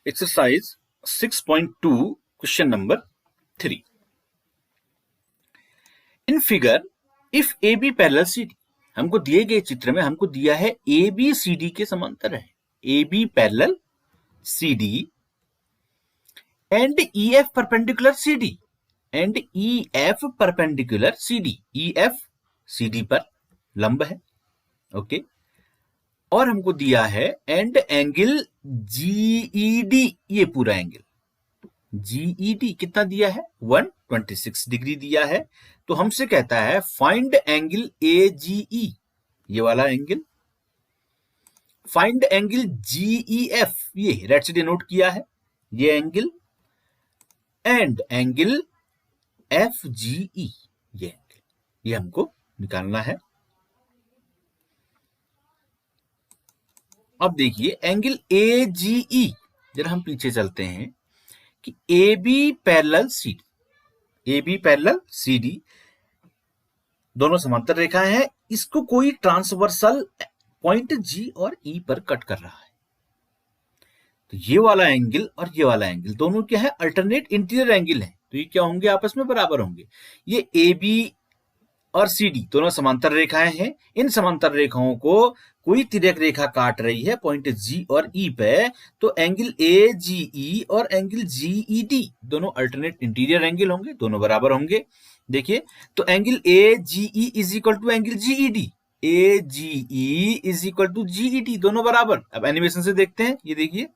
Exercise 6.2 question number 3. In figure if A B parallel C D, हमको दिए गए चित्र में हमको दिया है ए बी सी डी के समांतर है, A B parallel C D and E F perpendicular C D, and E F perpendicular C D, E F C D पर लंब है. ओके और हमको दिया है एंड एंगल जीईडी, ये पूरा एंगल जीईडी कितना दिया है 126 डिग्री दिया है. तो हमसे कहता है फाइंड एंगल एजीई, ये वाला एंगल, फाइंड एंगल जीईएफ, ये रेड से डिनोट किया है ये एंगल, एंड एंगल एफजीई, ये एंगल, ये हमको निकालना है. अब देखिए एंगल एजीई, जरा हम पीछे चलते हैं कि A B parallel C D, A B parallel C D दोनों समांतर रेखाएं हैं, इसको कोई ट्रांसवर्सल पॉइंट जी और ई पर कट कर रहा है. तो ये वाला एंगल और ये वाला एंगल दोनों क्या है, अल्टरनेट इंटीरियर एंगल है. तो ये क्या होंगे, आपस में बराबर होंगे. ये ए बी और सी डी दोनों समांतर रेखाएं हैं. इन समांतर रेखाओं को कोई तिर्यक रेखा काट रही है पॉइंट जी और ई पे. तो एंगल ए जी ई और एंगल जीई डी दोनों अल्टरनेट इंटीरियर एंगल होंगे, दोनों बराबर होंगे. देखिए तो angle A G E is equal to angle G E D, A G E is equal to G E D, दोनों बराबर. अब एनिमेशन से देखते हैं, ये देखिए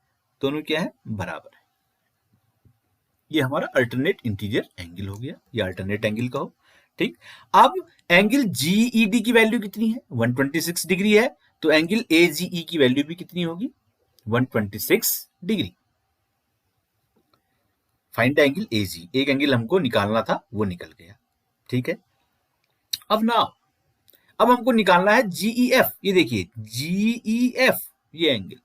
दोनों क्या है, बराबर है. ये हमारा अल्टरनेट इंटीरियर एंगल हो गया, ये अल्टरनेट एंगल का हो. ठीक, अब एंगल जीईडी की वैल्यू कितनी है, 126 डिग्री है. तो एंगल एजीई की वैल्यू भी कितनी होगी, 126 डिग्री. फाइंड एंगल एजी, एक एंगल हमको निकालना था वो निकल गया. ठीक है, अब हमको निकालना है जीईएफ. ये देखिए जीईएफ, ये एंगल.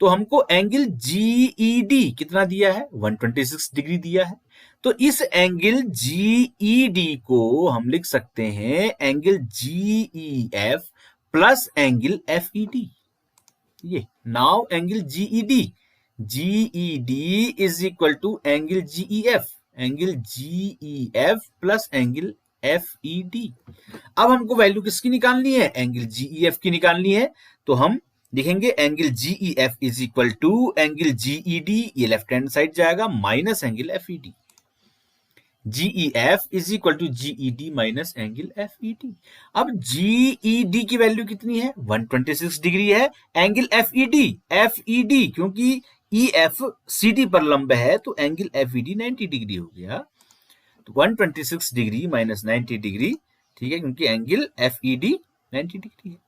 तो हमको एंगल जीईडी कितना दिया है, 126 डिग्री दिया है. तो इस एंगल जीईडी को हम लिख सकते हैं angle GEF plus angle FED. ये now angle GED, GED is equal to angle GEF, angle GEF plus angle FED. अब हमको वैल्यू किसकी निकालनी है, एंगल जीईएफ की निकालनी है. तो हम लिखेंगे angle G E F is equal to angle G E D, ये लेफ्ट हैंड साइड जाएगा, minus angle F E D. G E F is equal to G E D minus angle FED. अब जीईडी की वैल्यू कितनी है, 126 डिग्री है. एंगल एफईडी, एफईडी क्योंकि ईएफ सीडी पर लंब है तो एंगल एफईडी 90 डिग्री हो गया. तो 126 डिग्री माइनस 90 डिग्री, ठीक है, क्योंकि एंगल एफईडी 90 डिग्री है.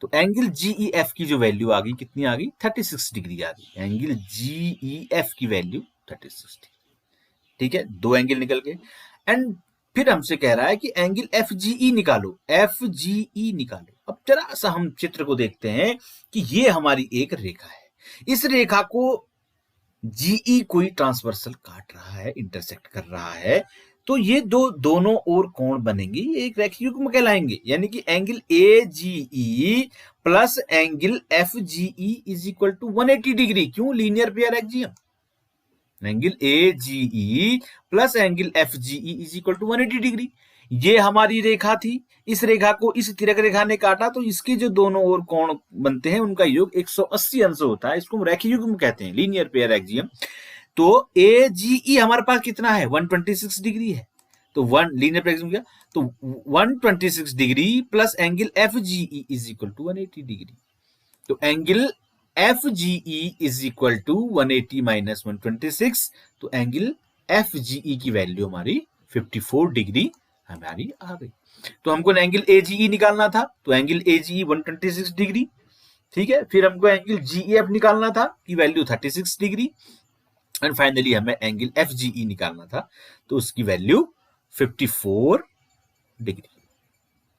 तो एंगल जीईएफ की जो वैल्यू आ गई, कितनी आ गई, 36 डिग्री आ गई. एंगल जीईएफ की वैल्यू 36 डिग्री. ठीक है, दो एंगल निकल गए. एंड फिर हमसे कह रहा है कि एंगल एफजीई निकालो, एफजीई निकालो. अब जरा सा हम चित्र को देखते हैं कि ये हमारी एक रेखा है. इस रेखा को जीई कोई ट्रांसवर्सल काट रहा है, इंटरसेक्ट कर रहा है. तो ये दोनों ओर कोण बनेंगे, ये एक रेखीय युग्म कहलाएंगे. यानी कि angle AGE plus angle FGE is equal to 180 degree. क्यों, linear pair axiom. Angle AGE plus angle FGE is equal to 180 degree. ये हमारी रेखा थी, इस रेखा को इस तिर्यक रेखा ने काटा, तो इसके जो दोनों ओर कोण बनते हैं उनका योग 180 अंश होता है. इसको हम रेखीय युग्म कहते हैं, लीनियर पेयर एक्सियम. तो एजीई हमारे पास कितना है, 126 डिग्री है. तो वन लीनियर पेयर एक्सियम क्या, तो 126 degree plus angle FGE is equal to 180 degree. तो angle FGE is equal to 180 minus 126. तो एंगल एफजीई की वैल्यू हमारी 54 डिग्री हमारी आ गई. तो हमको एंगल एजीई निकालना था, तो एंगल एजीई 126 डिग्री. ठीक है, फिर हमको एंगल जीईएफ निकालना था की वैल्यू 36 डिग्री. एंड फाइनली हमें एंगल एफजीई निकालना था, तो उसकी वैल्यू 54 डिग्री.